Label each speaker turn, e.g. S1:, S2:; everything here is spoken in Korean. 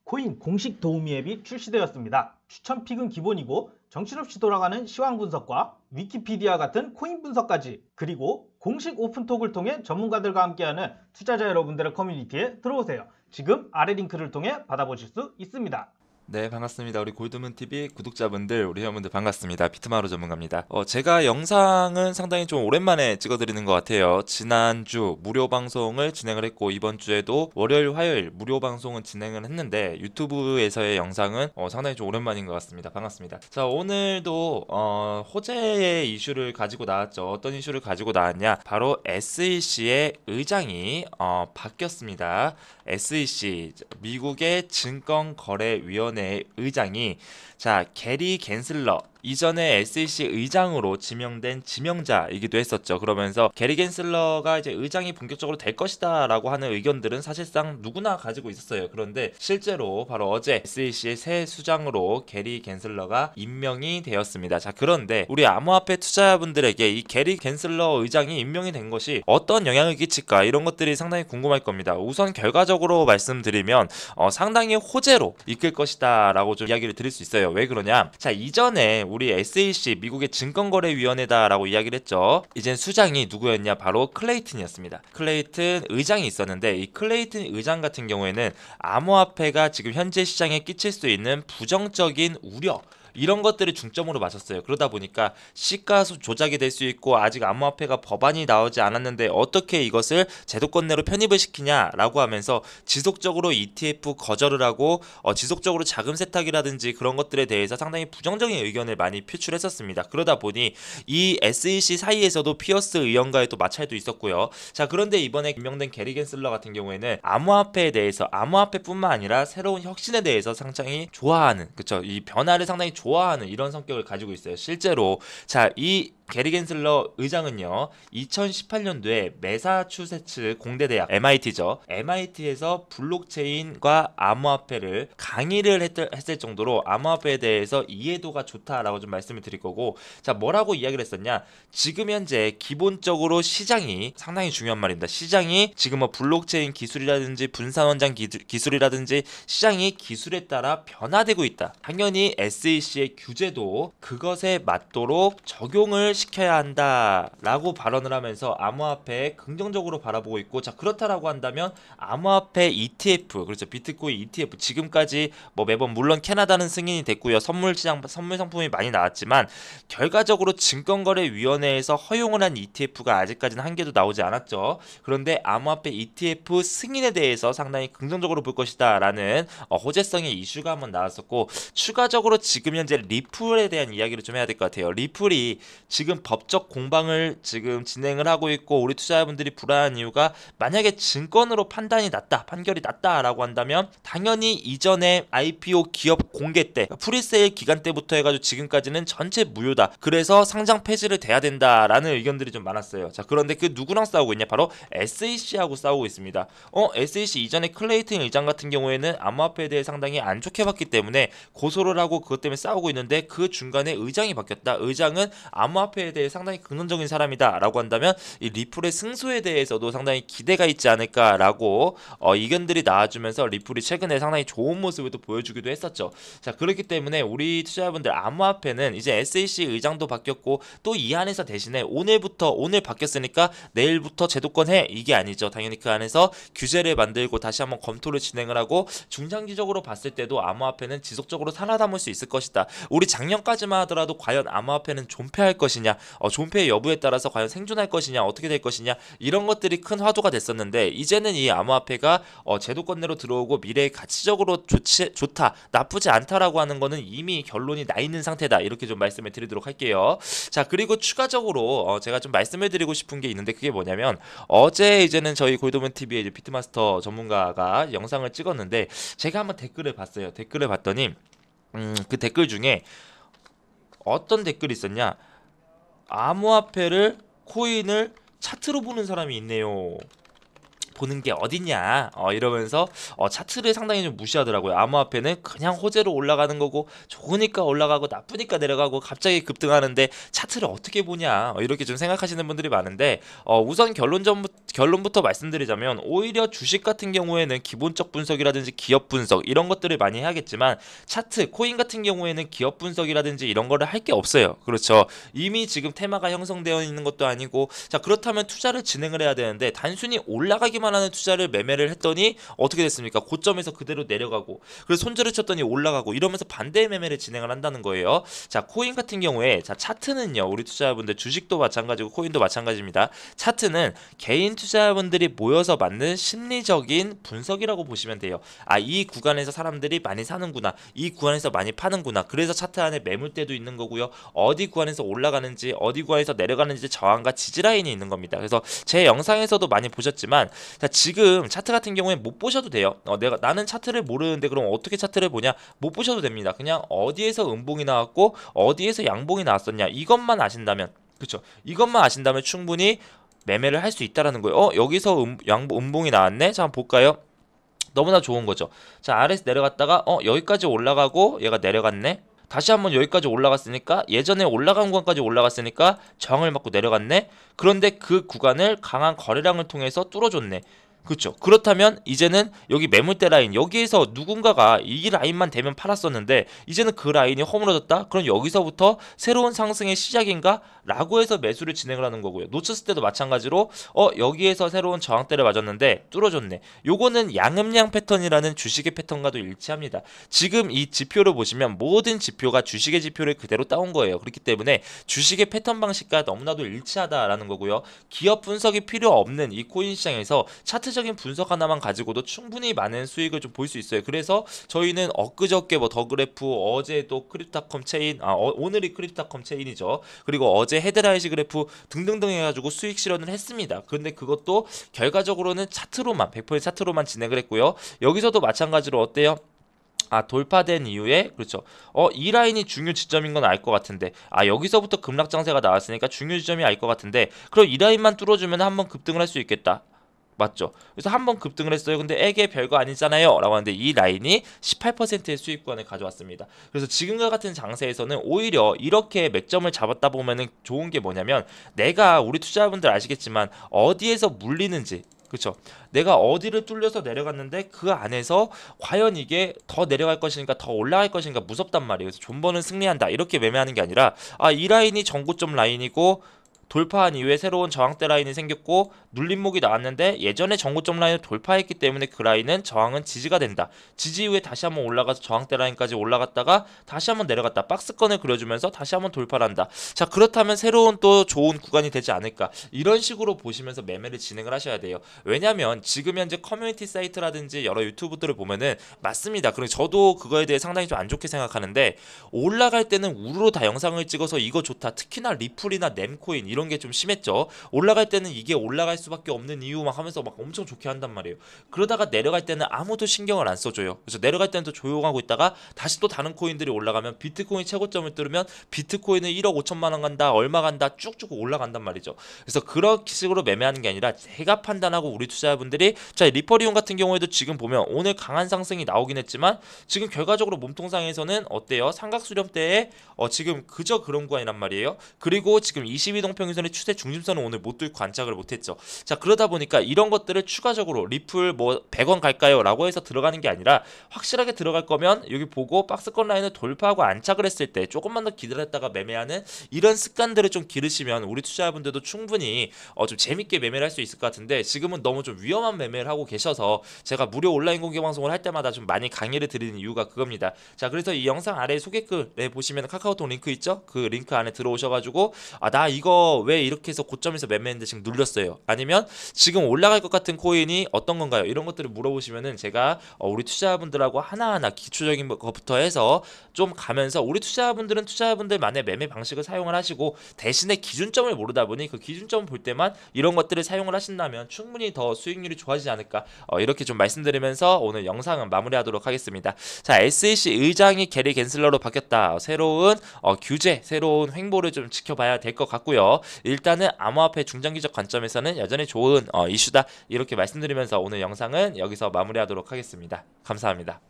S1: 코인 공식 도우미 앱이 출시되었습니다. 추천 픽은 기본이고 정신없이 돌아가는 시황 분석과 위키피디아 같은 코인 분석까지, 그리고 공식 오픈톡을 통해 전문가들과 함께하는 투자자 여러분들의 커뮤니티에 들어오세요. 지금 아래 링크를 통해 받아보실 수 있습니다.
S2: 네, 반갑습니다. 우리 골드문TV 구독자분들, 우리 회원분들 반갑습니다. 비트마루 전문가입니다. 제가 영상은 상당히 좀 오랜만에 찍어드리는 것 같아요. 지난주 무료 방송을 진행을 했고, 이번 주에도 월요일, 화요일 무료 방송은 진행을 했는데, 유튜브에서의 영상은 상당히 좀 오랜만인 것 같습니다. 반갑습니다. 자, 오늘도 호재의 이슈를 가지고 나왔죠. 어떤 이슈를 가지고 나왔냐? 바로 SEC의 의장이 바뀌었습니다. SEC, 미국의 증권거래위원회 의장이 게리 갠슬러, 이전에 SEC 의장으로 지명된 지명자이기도 했었죠. 그러면서 게리 갠슬러가 이제 의장이 본격적으로 될 것이다 라고 하는 의견들은 사실상 누구나 가지고 있었어요. 그런데 실제로 바로 어제 SEC의 새 수장으로 게리 갠슬러가 임명이 되었습니다. 자, 그런데 우리 암호화폐 투자자분들에게 이 게리 갠슬러 의장이 임명이 된 것이 어떤 영향을 끼칠까, 이런 것들이 상당히 궁금할 겁니다. 우선 결과적으로 말씀드리면 상당히 호재로 이끌 것이다 라고 좀 이야기를 드릴 수 있어요. 왜 그러냐? 자, 이전에 우리 SEC, 미국의 증권거래위원회다라고 이야기를 했죠. 이젠 수장이 누구였냐? 바로 클레이튼이었습니다. 클레이튼 의장이 있었는데, 이 클레이튼 의장 같은 경우에는 암호화폐가 지금 현재 시장에 끼칠 수 있는 부정적인 우려, 이런 것들을 중점으로 맞췄어요. 그러다 보니까 시가 조작이 될 수 있고, 아직 암호화폐가 법안이 나오지 않았는데 어떻게 이것을 제도권 내로 편입을 시키냐라고 하면서 지속적으로 ETF 거절을 하고 지속적으로 자금 세탁이라든지 그런 것들에 대해서 상당히 부정적인 의견을 많이 표출했었습니다. 그러다 보니 이 SEC 사이에서도 피어스 의원과의 또 마찰도 있었고요. 자, 그런데 이번에 임명된 게리 갠슬러 같은 경우에는 암호화폐에 대해서, 암호화폐뿐만 아니라 새로운 혁신에 대해서 상당히 좋아하는, 그쵸, 이 변화를 상당히 좋아하는 이런 성격을 가지고 있어요. 실제로 이 게리 갠슬러 의장은요, 2018년도에 매사추세츠 공대대학, MIT죠. MIT에서 블록체인과 암호화폐를 강의를 했을 정도로 암호화폐에 대해서 이해도가 좋다라고 좀 말씀을 드릴 거고, 자, 뭐라고 이야기를 했었냐? 지금 현재 기본적으로 시장이, 상당히 중요한 말입니다. 시장이 지금 블록체인 기술이라든지 분산원장 기술이라든지 시장이 기술에 따라 변화되고 있다. 당연히 SEC의 규제도 그것에 맞도록 적용을 시켜야 한다라고 발언을 하면서 암호화폐에 긍정적으로 바라보고 있고, 자, 그렇다라고 한다면 암호화폐 ETF, 그렇죠, 비트코인 ETF, 지금까지 매번 물론 캐나다는 승인이 됐고요, 선물 상품이 많이 나왔지만 결과적으로 증권거래위원회에서 허용을 한 ETF가 아직까지는 한 개도 나오지 않았죠. 그런데 암호화폐 ETF 승인에 대해서 상당히 긍정적으로 볼 것이다 라는 호재성의 이슈가 한번 나왔었고, 추가적으로 지금 현재 리플에 대한 이야기를 좀 해야 될 것 같아요. 리플이 지금 법적 공방을 지금 진행을 하고 있고, 우리 투자자분들이 불안한 이유가, 만약에 증권으로 판결이 났다라고 한다면 당연히 이전에 IPO 기업 공개 때, 프리세일 기간 때부터 해가지고 지금까지는 전체 무효다, 그래서 상장 폐지를 돼야 된다라는 의견들이 좀 많았어요. 자, 그런데 그 누구랑 싸우고 있냐? 바로 SEC하고 싸우고 있습니다. SEC 이전에 클레이튼 의장 같은 경우에는 암호화폐에 대해 상당히 안 좋게 봤기 때문에 고소를 하고 그것 때문에 싸우고 있는데, 그 중간에 의장이 바뀌었다. 의장은 암호화폐에 대해 상당히 긍정적인 사람이다 라고 한다면 이 리플의 승소에 대해서도 상당히 기대가 있지 않을까라고 의견들이 나와주면서 리플이 최근에 상당히 좋은 모습을 또 보여주기도 했었죠. 자, 그렇기 때문에 우리 투자자분들, 암호화폐는 이제 SEC 의장도 바뀌었고, 또 이 안에서 대신에 오늘 바뀌었으니까 내일부터 제도권 해, 이게 아니죠. 당연히 그 안에서 규제를 만들고 다시 한번 검토를 진행을 하고, 중장기적으로 봤을 때도 암호화폐는 지속적으로 살아남을 수 있을 것이다. 우리 작년까지만 하더라도 과연 암호화폐는 존폐할 것이냐, 존폐의 여부에 따라서 과연 생존할 것이냐, 어떻게 될 것이냐, 이런 것들이 큰 화두가 됐었는데, 이제는 이 암호화폐가 제도권 내로 들어오고 미래에 가치적으로 좋다, 나쁘지 않다라고 하는 거는 이미 결론이 나 있는 상태다, 이렇게 좀 말씀을 드리도록 할게요. 자, 그리고 추가적으로 제가 좀 말씀을 드리고 싶은 게 있는데, 그게 뭐냐면, 어제 이제는 저희 골드문TV의 이제 비트마스터 전문가가 영상을 찍었는데, 제가 한번 댓글을 봤어요. 댓글을 봤더니 그 댓글 중에 어떤 댓글이 있었냐? 암호화폐를, 코인을 차트로 보는 사람이 있네요. 보는 게 어딨냐 이러면서 차트를 상당히 좀 무시하더라고요. 암호화폐는 그냥 호재로 올라가는 거고 좋으니까 올라가고 나쁘니까 내려가고 갑자기 급등하는데 차트를 어떻게 보냐 이렇게 좀 생각하시는 분들이 많은데 우선 결론부터 말씀드리자면 오히려 주식 같은 경우에는 기본적 분석이라든지 기업 분석 이런 것들을 많이 해야겠지만 차트, 코인 같은 경우에는 기업 분석이라든지 이런 거를 할 게 없어요. 그렇죠. 이미 지금 테마가 형성되어 있는 것도 아니고 자 그렇다면 투자를 진행을 해야 되는데 단순히 올라가기만 하는 투자를 매매를 했더니 어떻게 됐습니까? 고점에서 그대로 내려가고 그래서 손절을 쳤더니 올라가고 이러면서 반대의 매매를 진행을 한다는 거예요. 자 코인 같은 경우에 자 차트는요 우리 투자자분들 주식도 마찬가지고 코인도 마찬가지입니다. 차트는 개인 투자자분들이 모여서 만든 심리적인 분석이라고 보시면 돼요. 이 구간에서 사람들이 많이 사는구나 이 구간에서 많이 파는구나 그래서 차트 안에 매물대도 있는 거고요. 어디 구간에서 올라가는지 어디 구간에서 내려가는지 저항과 지지라인이 있는 겁니다. 그래서 제 영상에서도 많이 보셨지만 자, 지금 차트 같은 경우에 못 보셔도 돼요. 나는 차트를 모르는데 그럼 어떻게 차트를 보냐? 못 보셔도 됩니다. 그냥 어디에서 음봉이 나왔고 어디에서 양봉이 나왔었냐 이것만 아신다면 그렇죠. 이것만 아신다면 충분히 매매를 할 수 있다라는 거예요. 여기서 음봉이 나왔네. 자, 한번 볼까요? 너무나 좋은 거죠. 자, 아래에서 내려갔다가 여기까지 올라가고 얘가 내려갔네. 다시 한번 여기까지 올라갔으니까 예전에 올라간 구간까지 올라갔으니까 저항을 맞고 내려갔네. 그런데 그 구간을 강한 거래량을 통해서 뚫어줬네. 그렇죠. 그렇다면 이제는 여기 매물대 라인 여기에서 누군가가 이 라인만 되면 팔았었는데 이제는 그 라인이 허물어졌다? 그럼 여기서부터 새로운 상승의 시작인가? 라고 해서 매수를 진행을 하는 거고요. 놓쳤을 때도 마찬가지로 여기에서 새로운 저항대를 맞았는데 뚫어줬네. 요거는 양음양 패턴이라는 주식의 패턴과도 일치합니다. 지금 이 지표를 보시면 모든 지표가 주식의 지표를 그대로 따온 거예요. 그렇기 때문에 주식의 패턴 방식과 너무나도 일치하다라는 거고요. 기업 분석이 필요 없는 이 코인 시장에서 차트적인 분석 하나만 가지고도 충분히 많은 수익을 좀 볼 수 있어요. 그래서 저희는 엊그저께 뭐 더그래프, 어제 또 크립토닷컴 체인, 오늘이 크립토닷컴 체인이죠. 그리고 어제 헤드라이즈 그래프 등등등 해가지고 수익 실현을 했습니다. 그런데 그것도 결과적으로는 차트로만 100% 차트로만 진행을 했고요. 여기서도 마찬가지로 어때요? 돌파된 이후에 그렇죠. 이 라인이 중요 지점인 건 알 것 같은데 여기서부터 급락장세가 나왔으니까 중요 지점이 알 것 같은데 그럼 이 라인만 뚫어주면 한번 급등을 할 수 있겠다. 맞죠? 그래서 한번 급등을 했어요. 근데 에게 별거 아니잖아요 라고 하는데 이 라인이 18%의 수익권을 가져왔습니다. 그래서 지금과 같은 장세에서는 오히려 이렇게 맥점을 잡았다 보면은 좋은 게 뭐냐면 내가 우리 투자자분들 아시겠지만 어디에서 물리는지 그렇죠. 내가 어디를 뚫려서 내려갔는데 그 안에서 과연 이게 더 내려갈 것인가 더 올라갈 것인가 무섭단 말이에요. 그래서 존버는 승리한다 이렇게 매매하는 게 아니라 이 라인이 전고점 라인이고 돌파한 이후에 새로운 저항대 라인이 생겼고 눌림목이 나왔는데 예전에 전고점 라인을 돌파했기 때문에 그 라인은 저항은 지지가 된다. 지지 이후에 다시 한번 올라가서 저항대 라인까지 올라갔다가 다시 한번 내려갔다. 박스권을 그려주면서 다시 한번 돌파를 한다. 자 그렇다면 새로운 또 좋은 구간이 되지 않을까. 이런 식으로 보시면서 매매를 진행을 하셔야 돼요. 왜냐하면 지금 현재 커뮤니티 사이트라든지 여러 유튜브들을 보면은 맞습니다. 그리고 저도 그거에 대해 상당히 좀 안 좋게 생각하는데 올라갈 때는 우르르 다 영상을 찍어서 이거 좋다. 특히나 리플이나 nem코인 이런 게 좀 심했죠. 올라갈 때는 이게 올라갈 수밖에 없는 이유 막 하면서 막 엄청 좋게 한단 말이에요. 그러다가 내려갈 때는 아무도 신경을 안 써줘요. 그래서 내려갈 때는 또 조용하고 있다가 다시 또 다른 코인들이 올라가면 비트코인 최고점을 뚫으면 비트코인은 1억 5천만 원 간다 얼마 간다 쭉쭉 올라간단 말이죠. 그래서 그런 식으로 매매하는 게 아니라 제가 판단하고 우리 투자자분들이 자 리퍼리온 같은 경우에도 지금 보면 오늘 강한 상승이 나오긴 했지만 지금 결과적으로 몸통상에서는 어때요? 삼각수렴대에 지금 그저 그런 구간이란 말이에요. 그리고 지금 22동평 평균선의 추세 중심선은 오늘 못 뚫고 안착을 못했죠. 자 그러다 보니까 이런 것들을 추가적으로 리플 뭐 100원 갈까요? 라고 해서 들어가는 게 아니라 확실하게 들어갈 거면 여기 보고 박스권 라인을 돌파하고 안착을 했을 때 조금만 더 기다렸다가 매매하는 이런 습관들을 좀 기르시면 우리 투자자분들도 충분히 좀 재밌게 매매를 할 수 있을 것 같은데 지금은 너무 좀 위험한 매매를 하고 계셔서 제가 무료 온라인 공개 방송을 할 때마다 좀 많이 강의를 드리는 이유가 그겁니다. 자 그래서 이 영상 아래 소개글에 보시면 카카오톡 링크 있죠? 그 링크 안에 들어오셔가지고 나 이거 왜 이렇게 해서 고점에서 매매했는데 지금 눌렸어요. 아니면 지금 올라갈 것 같은 코인이 어떤 건가요? 이런 것들을 물어보시면은 제가 우리 투자자분들하고 하나하나 기초적인 것부터 해서 좀 가면서 우리 투자자분들은 투자자분들만의 매매 방식을 사용을 하시고 대신에 기준점을 모르다 보니 그 기준점을 볼 때만 이런 것들을 사용을 하신다면 충분히 더 수익률이 좋아지지 않을까 이렇게 좀 말씀드리면서 오늘 영상은 마무리하도록 하겠습니다. 자 SEC 의장이 게리 갠슬러로 바뀌었다. 새로운 규제, 새로운 횡보를 좀 지켜봐야 될 것 같고요. 일단은 암호화폐 중장기적 관점에서는 여전히 좋은 이슈다 이렇게 말씀드리면서 오늘 영상은 여기서 마무리하도록 하겠습니다. 감사합니다.